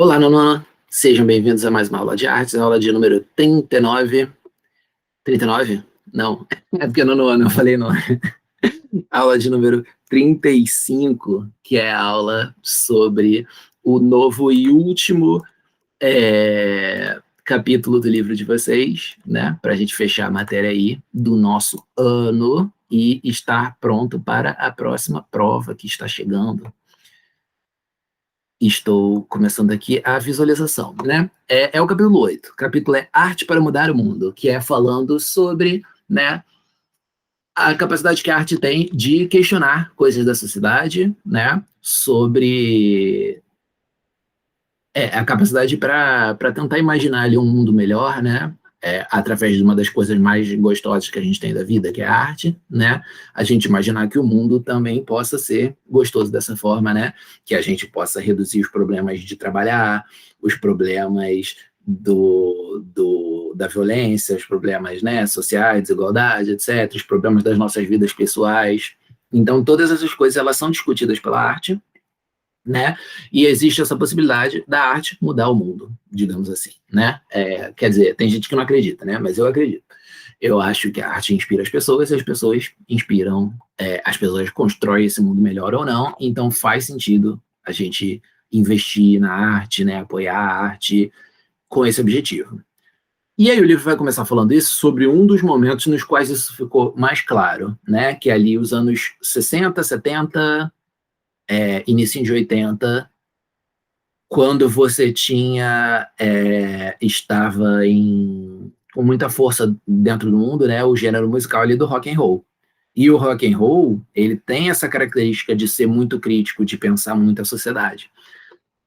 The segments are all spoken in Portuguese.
Olá, Nono. Sejam bem-vindos a mais uma aula de artes, a aula de número 39. 39? Não, é porque é nono ano, eu falei não. Aula de número 35, que é a aula sobre o novo e último capítulo do livro de vocês, né? Para a gente fechar a matéria aí do nosso ano e estar pronto para a próxima prova que está chegando. Estou começando aqui a visualização, né? É o capítulo 8. O capítulo é Arte para Mudar o Mundo, que é falando sobre, né, a capacidade que a arte tem de questionar coisas da sociedade, né? Sobre a capacidade para tentar imaginar ali um mundo melhor, né? Através de uma das coisas mais gostosas que a gente tem da vida, que é a arte, né? A gente imaginar que o mundo também possa ser gostoso dessa forma, né? Que a gente possa reduzir os problemas de trabalhar, os problemas da violência, os problemas, né, sociais, desigualdade, etc., os problemas das nossas vidas pessoais. Então, todas essas coisas elas são discutidas pela arte, né? E existe essa possibilidade da arte mudar o mundo, digamos assim, né? Quer dizer, tem gente que não acredita, né? Mas eu acredito. Eu acho que a arte inspira as pessoas e as pessoas inspiram, as pessoas constroem esse mundo melhor ou não, então faz sentido a gente investir na arte, né? Apoiar a arte com esse objetivo. E aí o livro vai começar falando isso sobre um dos momentos nos quais isso ficou mais claro, né? Que é ali os anos 60, 70, início de 80, quando você estava com muita força dentro do mundo, né, o gênero musical ali do rock and roll. E o rock and roll, ele tem essa característica de ser muito crítico, de pensar muito a sociedade.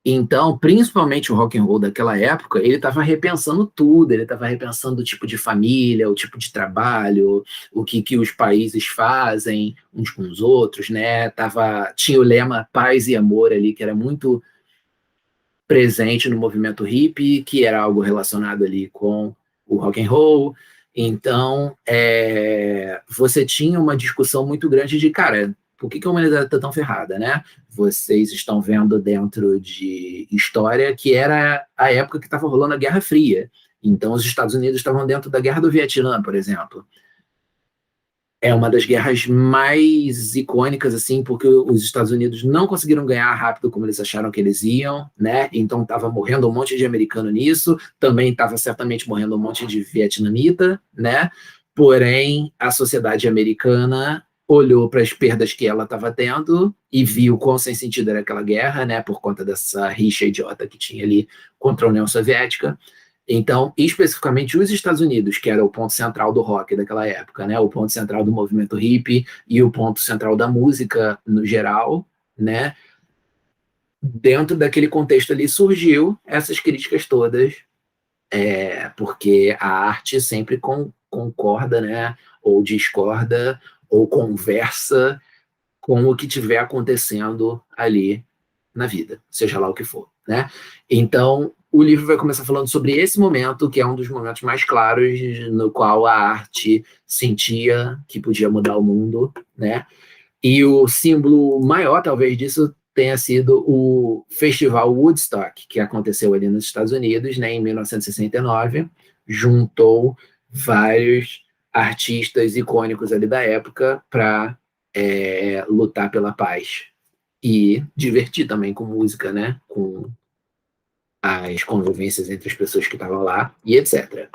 Então, principalmente o rock and roll daquela época, ele estava repensando tudo, ele estava repensando o tipo de família, o tipo de trabalho, o que os países fazem uns com os outros, né? Tinha o lema paz e amor ali, que era muito presente no movimento hippie, que era algo relacionado ali com o rock and roll. Então, você tinha uma discussão muito grande de, cara, por que a humanidade está tão ferrada, né? Vocês estão vendo dentro de história que era a época que estava rolando a Guerra Fria. Então, os Estados Unidos estavam dentro da Guerra do Vietnã, por exemplo. É uma das guerras mais icônicas, assim, porque os Estados Unidos não conseguiram ganhar rápido como eles acharam que eles iam, né? Então estava morrendo um monte de americano nisso, também estava certamente morrendo um monte de vietnamita, né? Porém, a sociedade americana olhou para as perdas que ela estava tendo e viu quão sem sentido era aquela guerra, né? Por conta dessa rixa idiota que tinha ali contra a União Soviética. Então, especificamente os Estados Unidos, que era o ponto central do rock daquela época, né? O ponto central do movimento hippie e o ponto central da música no geral, né? Dentro daquele contexto ali surgiu essas críticas todas, porque a arte sempre concorda, né? Ou discorda, ou conversa com o que tiver acontecendo ali na vida, seja lá o que for, né? Então, o livro vai começar falando sobre esse momento, que é um dos momentos mais claros no qual a arte sentia que podia mudar o mundo, né? E o símbolo maior, talvez, disso tenha sido o Festival Woodstock, que aconteceu ali nos Estados Unidos, né, em 1969, juntou vários artistas icônicos ali da época para lutar pela paz e divertir também com música, né? Com as convivências entre as pessoas que estavam lá e etc.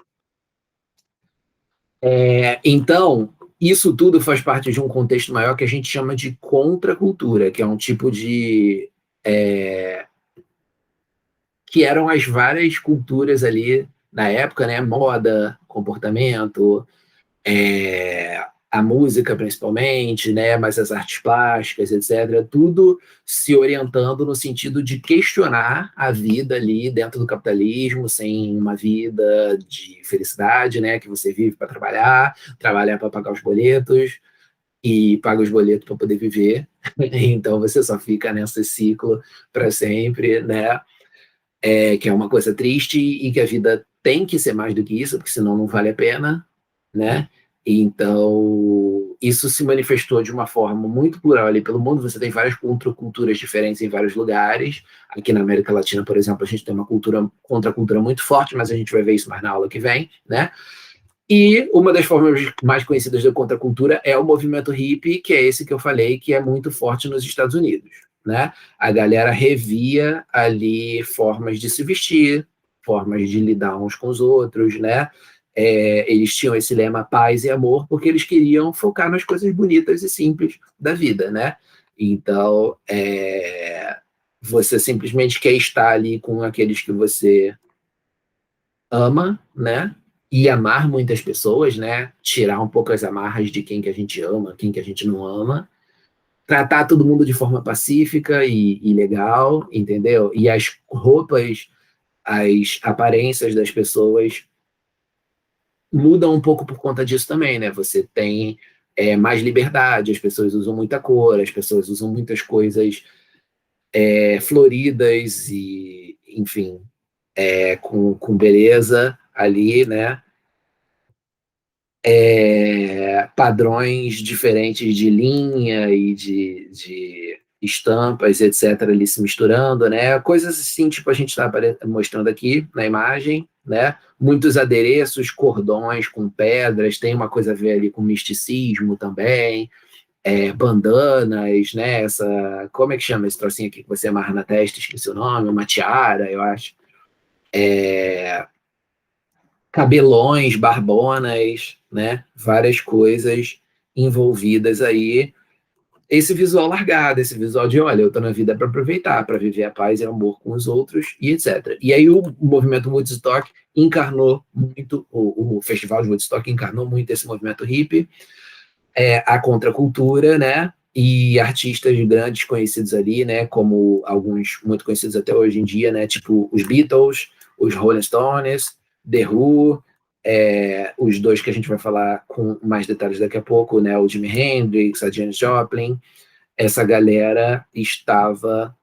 Então, isso tudo faz parte de um contexto maior que a gente chama de contracultura, que é um tipo de. Que eram as várias culturas ali na época, né? Moda, comportamento, a música principalmente, né, mas as artes plásticas, etc., tudo se orientando no sentido de questionar a vida ali dentro do capitalismo, sem uma vida de felicidade, né, que você vive para trabalhar, trabalhar para pagar os boletos e paga os boletos para poder viver. Então você só fica nesse ciclo para sempre, né, que é uma coisa triste e que a vida tem que ser mais do que isso, porque senão não vale a pena, né? Então, isso se manifestou de uma forma muito plural ali pelo mundo. Você tem várias contraculturas diferentes em vários lugares. Aqui na América Latina, por exemplo, a gente tem uma contracultura muito forte, mas a gente vai ver isso mais na aula que vem, né? E uma das formas mais conhecidas da contracultura é o movimento hippie, que é esse que eu falei, que é muito forte nos Estados Unidos, né? A galera revia ali formas de se vestir, formas de lidar uns com os outros, né? Eles tinham esse lema paz e amor, porque eles queriam focar nas coisas bonitas e simples da vida, né? Então, você simplesmente quer estar ali com aqueles que você ama, né? E amar muitas pessoas, né? Tirar um pouco as amarras de quem que a gente ama, quem que a gente não ama. Tratar todo mundo de forma pacífica e legal, entendeu? E as roupas, as aparências das pessoas mudam um pouco por conta disso também, né? Você tem mais liberdade, as pessoas usam muita cor, as pessoas usam muitas coisas floridas e, enfim, com beleza ali, né? Padrões diferentes de linha e de estampas, etc., ali se misturando, né? Coisas assim, tipo a gente está mostrando aqui na imagem, né? Muitos adereços, cordões com pedras, tem uma coisa a ver ali com misticismo também, bandanas, né? Como é que chama esse trocinho aqui que você amarra na testa? Esqueci o nome, uma tiara, eu acho. Cabelões, barbonas, né? Várias coisas envolvidas aí. Esse visual largado, esse visual de, olha, eu tô na vida para aproveitar, para viver a paz e o amor com os outros e etc. E aí o movimento Woodstock encarnou muito, o festival de Woodstock encarnou muito esse movimento hippie, a contracultura, né? E artistas grandes conhecidos ali, né? Como alguns muito conhecidos até hoje em dia, né? Tipo os Beatles, os Rolling Stones, The Who, os dois que a gente vai falar com mais detalhes daqui a pouco, né? O Jimi Hendrix, a Janis Joplin. Essa galera estava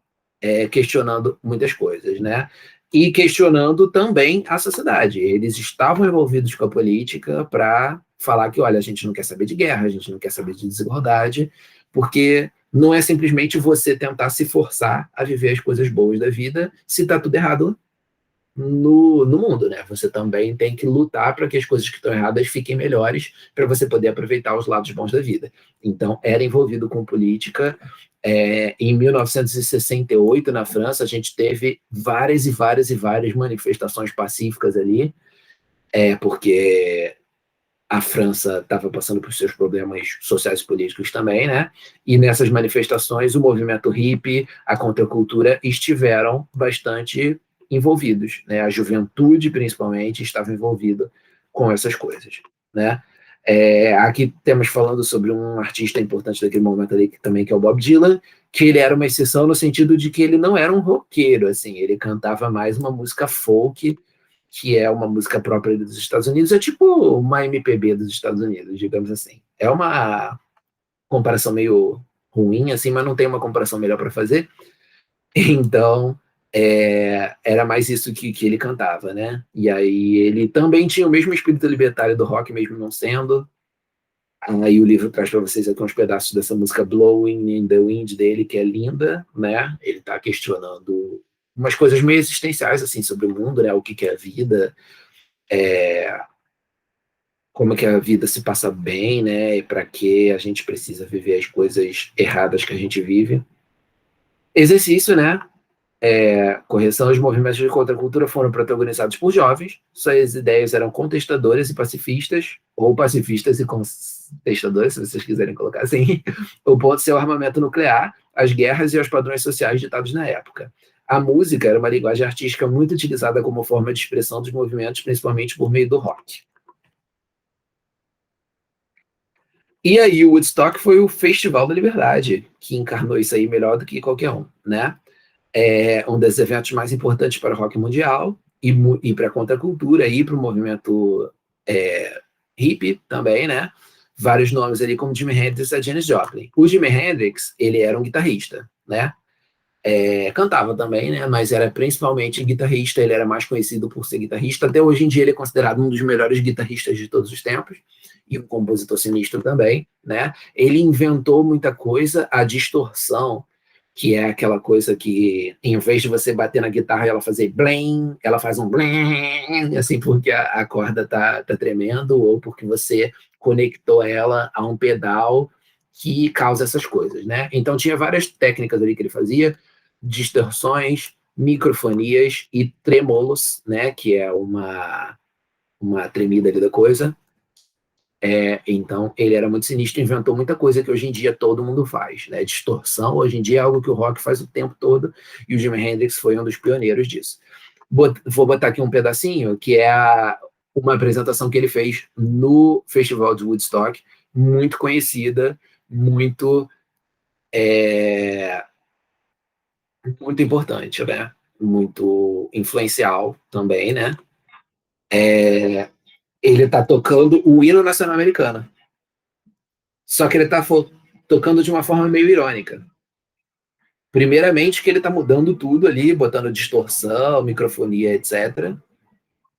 questionando muitas coisas, né? E questionando também a sociedade. Eles estavam envolvidos com a política para falar que, olha, a gente não quer saber de guerra, a gente não quer saber de desigualdade, porque não é simplesmente você tentar se forçar a viver as coisas boas da vida se está tudo errado no mundo, né? Você também tem que lutar para que as coisas que estão erradas fiquem melhores para você poder aproveitar os lados bons da vida. Então, era envolvido com política. Em 1968, na França, a gente teve várias e várias e várias manifestações pacíficas ali, porque a França estava passando por seus problemas sociais e políticos também, né? E nessas manifestações, o movimento hippie, a contracultura, estiveram bastante envolvidos, né? A juventude, principalmente, estava envolvida com essas coisas, né? Aqui temos falando sobre um artista importante daquele momento ali, também, que é o Bob Dylan, que ele era uma exceção no sentido de que ele não era um roqueiro, assim, ele cantava mais uma música folk, que é uma música própria dos Estados Unidos, é tipo uma MPB dos Estados Unidos, digamos assim. É uma comparação meio ruim, assim, mas não tem uma comparação melhor para fazer. Então, era mais isso que ele cantava, né? E aí ele também tinha o mesmo espírito libertário do rock, mesmo não sendo. Aí o livro traz para vocês aqui uns pedaços dessa música Blowing in the Wind dele, que é linda, né? Ele está questionando umas coisas meio existenciais, assim, sobre o mundo, né? O que é a vida, como é que a vida se passa bem, né? E para que a gente precisa viver as coisas erradas que a gente vive. Exercício, né? Correção, os movimentos de contracultura foram protagonizados por jovens, suas ideias eram contestadoras e pacifistas, ou pacifistas e contestadoras, se vocês quiserem colocar assim, opondo-se ao armamento nuclear, às guerras e aos padrões sociais ditados na época. A música era uma linguagem artística muito utilizada como forma de expressão dos movimentos, principalmente por meio do rock. E aí o Woodstock foi o Festival da Liberdade, que encarnou isso aí melhor do que qualquer um, né? Um dos eventos mais importantes para o rock mundial e para a contracultura e para o movimento hippie também, né? Vários nomes ali como Jimi Hendrix e Janis Joplin. O Jimi Hendrix, ele era um guitarrista, né? Cantava também, né? Mas era principalmente guitarrista, ele era mais conhecido por ser guitarrista. Até hoje em dia ele é considerado um dos melhores guitarristas de todos os tempos e um compositor sinistro também, né? Ele inventou muita coisa, a distorção, que é aquela coisa que, em vez de você bater na guitarra e ela fazer blim, ela faz um blim, assim, porque a corda tá tremendo, ou porque você conectou ela a um pedal que causa essas coisas, né? Então tinha várias técnicas ali que ele fazia, distorções, microfonias e tremolos, né? Que é uma tremida ali da coisa. Então, ele era muito sinistro, inventou muita coisa que hoje em dia todo mundo faz, né? Distorção, hoje em dia é algo que o rock faz o tempo todo, e o Jimi Hendrix foi um dos pioneiros disso. Vou botar aqui um pedacinho, que é uma apresentação que ele fez no Festival de Woodstock, muito conhecida, muito, muito importante, né? Muito influencial também, né? Ele tá tocando o hino nacional americano. Só que ele tá tocando de uma forma meio irônica. Primeiramente, que ele tá mudando tudo ali, botando distorção, microfonia, etc.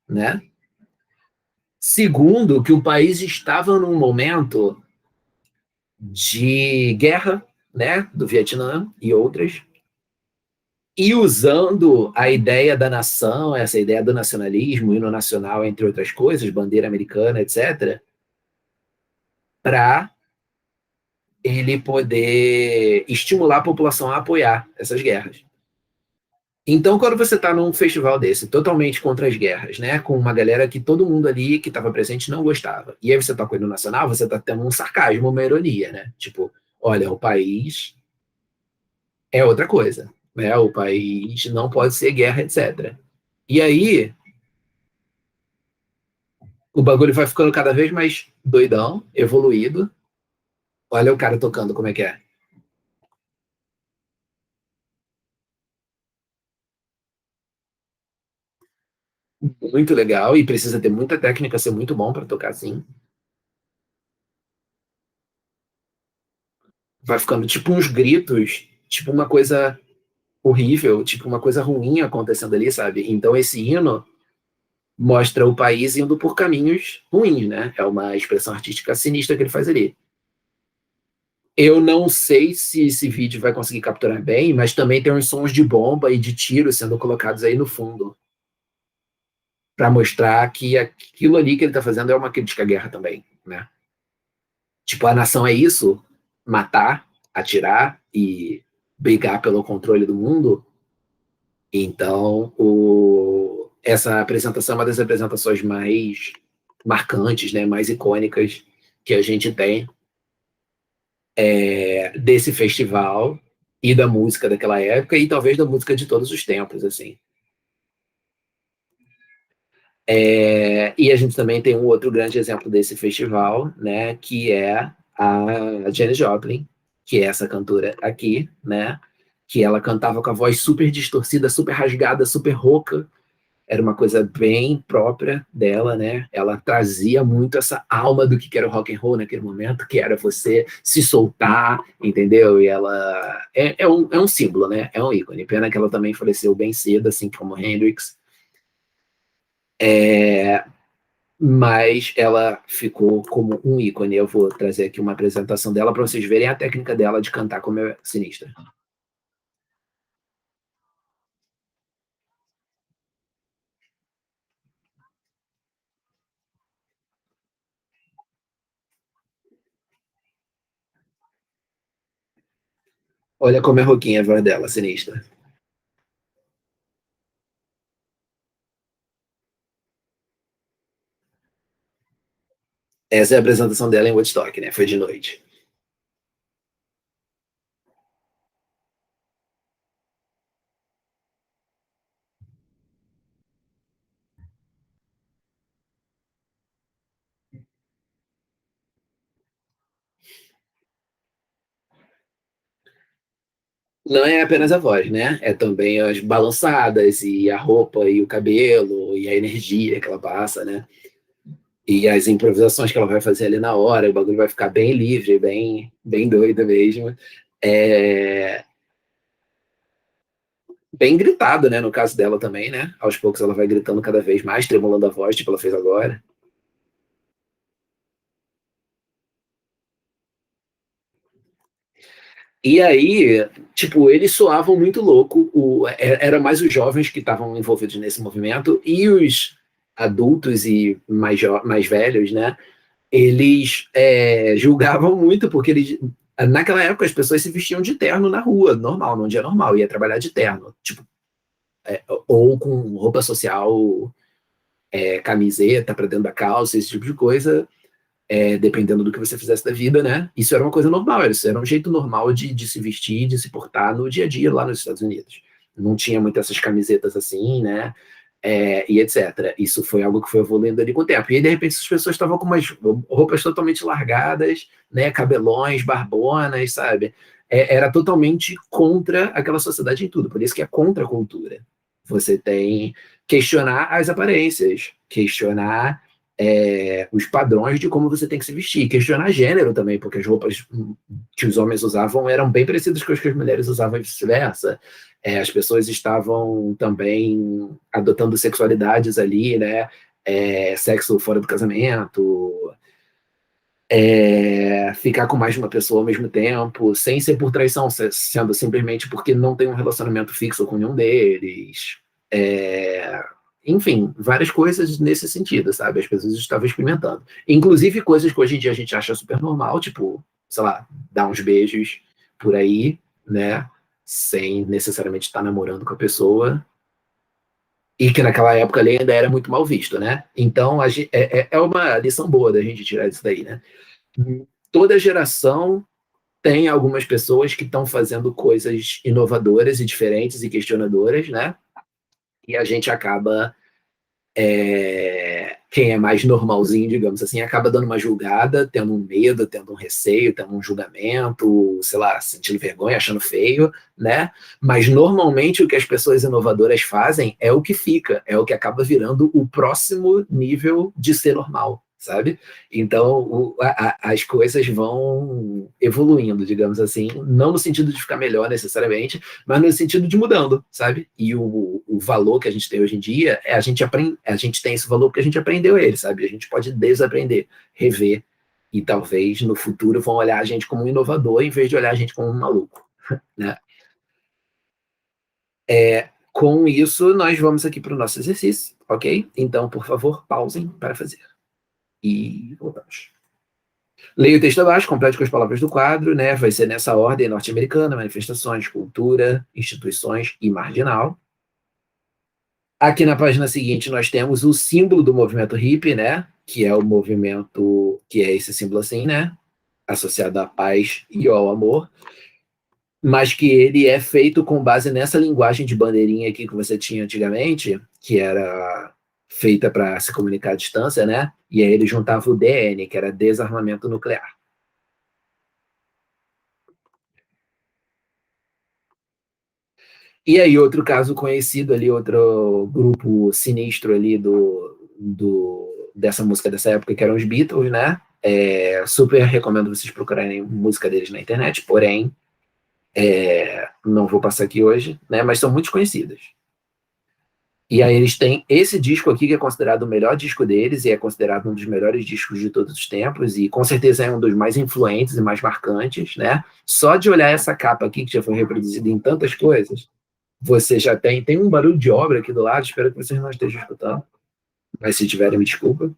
Né? Segundo, que o país estava num momento de guerra, né, do Vietnã e outras, e usando a ideia da nação, essa ideia do nacionalismo, hino nacional, entre outras coisas, bandeira americana, etc., para ele poder estimular a população a apoiar essas guerras. Então, quando você está num festival desse, totalmente contra as guerras, né, com uma galera que todo mundo ali que estava presente não gostava, e aí você toca o hino nacional, você está tendo um sarcasmo, uma ironia, né? Tipo, olha, o país é outra coisa, né? O país não pode ser guerra, etc. E aí, o bagulho vai ficando cada vez mais doidão, evoluído. Olha o cara tocando como é que é. Muito legal, e precisa ter muita técnica, ser muito bom para tocar assim. Vai ficando tipo uns gritos, tipo uma coisa horrível, tipo uma coisa ruim acontecendo ali, sabe? Então esse hino mostra o país indo por caminhos ruins, né? É uma expressão artística sinistra que ele faz ali. Eu não sei se esse vídeo vai conseguir capturar bem, mas também tem uns sons de bomba e de tiro sendo colocados aí no fundo, para mostrar que aquilo ali que ele está fazendo é uma crítica à guerra também, né? Tipo, a nação é isso, matar, atirar e brigar pelo controle do mundo. Então, essa apresentação é uma das apresentações mais marcantes, né, mais icônicas que a gente tem desse festival e da música daquela época e talvez da música de todos os tempos, assim. E a gente também tem um outro grande exemplo desse festival, né, que é a Janis Joplin, que é essa cantora aqui, né, que ela cantava com a voz super distorcida, super rasgada, super rouca. Era uma coisa bem própria dela, né? Ela trazia muito essa alma do que era o rock and roll naquele momento, que era você se soltar, entendeu? E ela é um símbolo, né? É um ícone. Pena que ela também faleceu bem cedo, assim como Hendrix. Mas ela ficou como um ícone. Eu vou trazer aqui uma apresentação dela para vocês verem a técnica dela de cantar como é sinistra. Olha como é roquinha a voz dela, sinistra. Essa é a apresentação dela em Woodstock, né? Foi de noite. Não é apenas a voz, né? É também as balançadas e a roupa e o cabelo e a energia que ela passa, né? E as improvisações que ela vai fazer ali na hora, o bagulho vai ficar bem livre, bem doido mesmo. É, bem gritado, né, no caso dela também, né? Aos poucos ela vai gritando cada vez mais, tremulando a voz, tipo ela fez agora. E aí, tipo, eles soavam muito louco, era mais os jovens que estavam envolvidos nesse movimento, e os adultos e mais velhos, né, eles julgavam muito, porque naquela época as pessoas se vestiam de terno na rua, normal, num dia normal, ia trabalhar de terno, tipo, ou com roupa social, camiseta para dentro da calça, esse tipo de coisa, dependendo do que você fizesse da vida, né? Isso era uma coisa normal, isso era um jeito normal de se vestir, de se portar no dia a dia lá nos Estados Unidos. Não tinha muitas essas camisetas assim, né? E etc. Isso foi algo que foi evoluindo ali com o tempo. E aí, de repente, as pessoas estavam com umas roupas totalmente largadas, né? Cabelões, barbonas, sabe? Era totalmente contra aquela sociedade em tudo. Por isso que é contra a cultura. Você tem questionar as aparências, questionar os padrões de como você tem que se vestir, questionar gênero também, porque as roupas que os homens usavam eram bem parecidas com as que as mulheres usavam e vice-versa. As pessoas estavam também adotando sexualidades ali, né? Sexo fora do casamento, ficar com mais de uma pessoa ao mesmo tempo, sem ser por traição, sendo simplesmente porque não tem um relacionamento fixo com nenhum deles. É, enfim, várias coisas nesse sentido, sabe? As pessoas estavam experimentando. Inclusive coisas que hoje em dia a gente acha super normal, tipo, sei lá, dar uns beijos por aí, né? Sem necessariamente estar namorando com a pessoa. E que naquela época ali ainda era muito mal visto, né? Então é uma lição boa da gente tirar isso daí, né? Toda geração tem algumas pessoas que estão fazendo coisas inovadoras e diferentes e questionadoras, né? E a gente acaba, quem é mais normalzinho, digamos assim, acaba dando uma julgada, tendo um medo, tendo um receio, tendo um julgamento, sei lá, sentindo vergonha, achando feio, né? Mas normalmente o que as pessoas inovadoras fazem é o que fica, é o que acaba virando o próximo nível de ser normal, sabe? Então as coisas vão evoluindo, digamos assim, não no sentido de ficar melhor necessariamente, mas no sentido de mudando, sabe? E o valor que a gente tem hoje em dia a gente aprende, a gente tem esse valor porque a gente aprendeu ele, sabe? A gente pode desaprender, rever, e talvez no futuro vão olhar a gente como um inovador em vez de olhar a gente como um maluco, né? Com isso, nós vamos aqui para o nosso exercício, ok? Então, por favor, pausem para fazer. E voltamos. Leia o texto abaixo, complete com as palavras do quadro, né? Vai ser nessa ordem: norte-americana, manifestações, cultura, instituições e marginal. Aqui na página seguinte nós temos o símbolo do movimento hippie, né? Que é o movimento, que é esse símbolo assim, né? Associado à paz e ao amor, mas que ele é feito com base nessa linguagem de bandeirinha aqui que você tinha antigamente, que era feita para se comunicar à distância, né? E aí ele juntava o DN, que era desarmamento nuclear. E aí, outro caso conhecido ali, outro grupo sinistro ali dessa música dessa época, que eram os Beatles, né? Super recomendo vocês procurarem música deles na internet, porém, não vou passar aqui hoje, né? Mas são muito conhecidas. E aí eles têm esse disco aqui, que é considerado o melhor disco deles, e é considerado um dos melhores discos de todos os tempos, e com certeza é um dos mais influentes e mais marcantes, né? Só de olhar essa capa aqui, que já foi reproduzida em tantas coisas, você já tem um barulho de obra aqui do lado, espero que vocês não estejam escutando, mas se tiverem, me desculpa.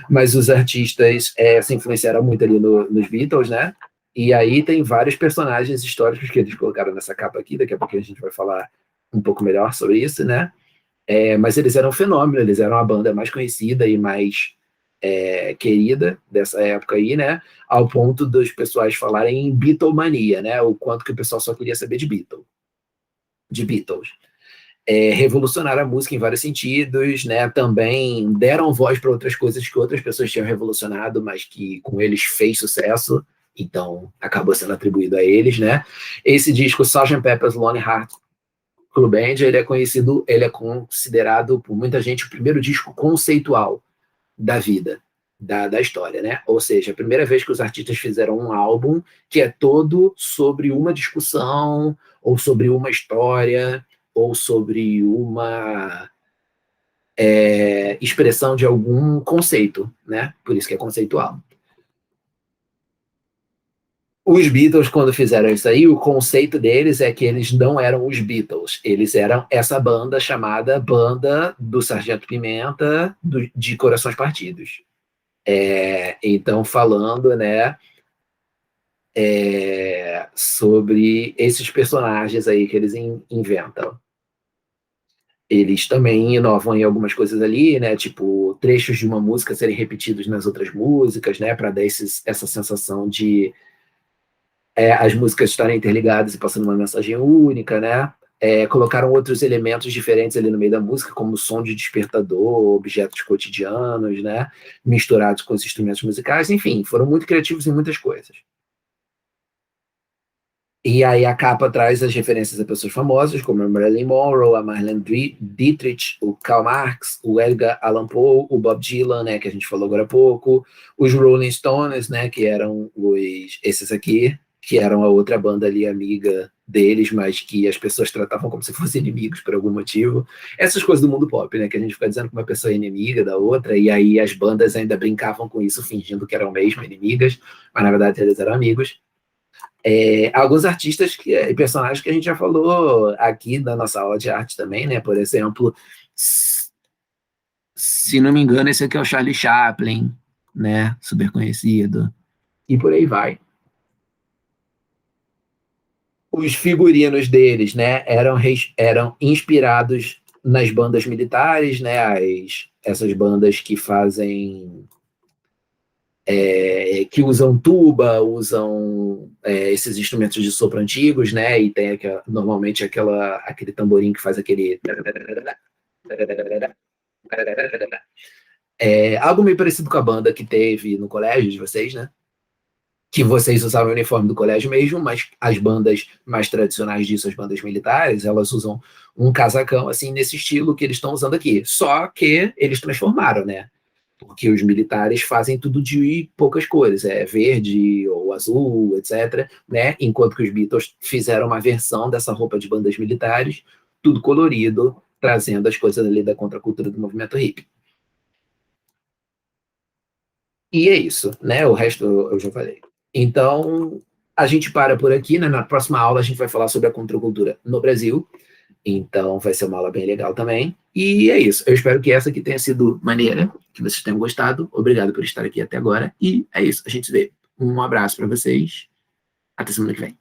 Mas os artistas se influenciaram muito ali nos Beatles, né? E aí tem vários personagens históricos que eles colocaram nessa capa aqui, daqui a pouco a gente vai falar um pouco melhor sobre isso, né? Mas eles eram um fenômeno, eles eram a banda mais conhecida e mais querida dessa época aí, né? Ao ponto dos pessoais falarem em Beatlemania, né? O quanto que o pessoal só queria saber de Beatles. Revolucionaram a música em vários sentidos, né? Também deram voz para outras coisas que outras pessoas tinham revolucionado, mas que com eles fez sucesso, então acabou sendo atribuído a eles, né? Esse disco, Sgt. Pepper's Lonely Hearts Club Band, ele é considerado por muita gente o primeiro disco conceitual da vida, da história, né? Ou seja, a primeira vez que os artistas fizeram um álbum que é todo sobre uma discussão, ou sobre uma história, ou sobre uma expressão de algum conceito, né? Por isso que é conceitual. Os Beatles, quando fizeram isso aí, o conceito deles é que eles não eram os Beatles, eles eram essa banda chamada Banda do Sargento Pimenta de Corações Partidos. Então, falando, né, sobre esses personagens aí que eles inventam. Eles também inovam em algumas coisas ali, né, tipo trechos de uma música serem repetidos nas outras músicas, né, para dar essa sensação de as músicas estarem interligadas e passando uma mensagem única, né? Colocaram outros elementos diferentes ali no meio da música, como som de despertador, objetos cotidianos, né? Misturados com os instrumentos musicais, enfim, foram muito criativos em muitas coisas. E aí a capa traz as referências a pessoas famosas, como a Marilyn Monroe, a Marlene Dietrich, o Karl Marx, o Edgar Allan Poe, o Bob Dylan, né, que a gente falou agora há pouco, os Rolling Stones, né, que eram esses aqui, que eram a outra banda ali amiga deles, mas que as pessoas tratavam como se fossem inimigos por algum motivo. Essas coisas do mundo pop, né, que a gente fica dizendo que uma pessoa é inimiga da outra, e aí as bandas ainda brincavam com isso, fingindo que eram mesmo inimigas, mas na verdade eles eram amigos. Alguns artistas e personagens que a gente já falou aqui na nossa aula de arte também, né? Por exemplo, se não me engano, esse aqui é o Charlie Chaplin, né? Super conhecido. E por aí vai. Os figurinos deles, né? Eram inspirados nas bandas militares, né? Essas bandas que fazem que usam tuba, usam esses instrumentos de sopro antigos, né? E tem normalmente aquele tamborim que faz aquele. Algo meio parecido com a banda que teve no colégio de vocês, né? Que vocês usavam o uniforme do colégio mesmo, mas as bandas mais tradicionais disso, as bandas militares, elas usam um casacão assim nesse estilo que eles estão usando aqui. Só que eles transformaram, né? Porque os militares fazem tudo de poucas cores, verde ou azul, etc., né? Enquanto que os Beatles fizeram uma versão dessa roupa de bandas militares, tudo colorido, trazendo as coisas ali da contracultura do movimento hippie. E é isso, né? O resto eu já falei. Então, a gente para por aqui, né? Na próxima aula a gente vai falar sobre a contracultura no Brasil. Então, vai ser uma aula bem legal também. E é isso. Eu espero que essa aqui tenha sido maneira, que vocês tenham gostado. Obrigado por estar aqui até agora. E é isso. A gente se vê. Um abraço para vocês. Até semana que vem.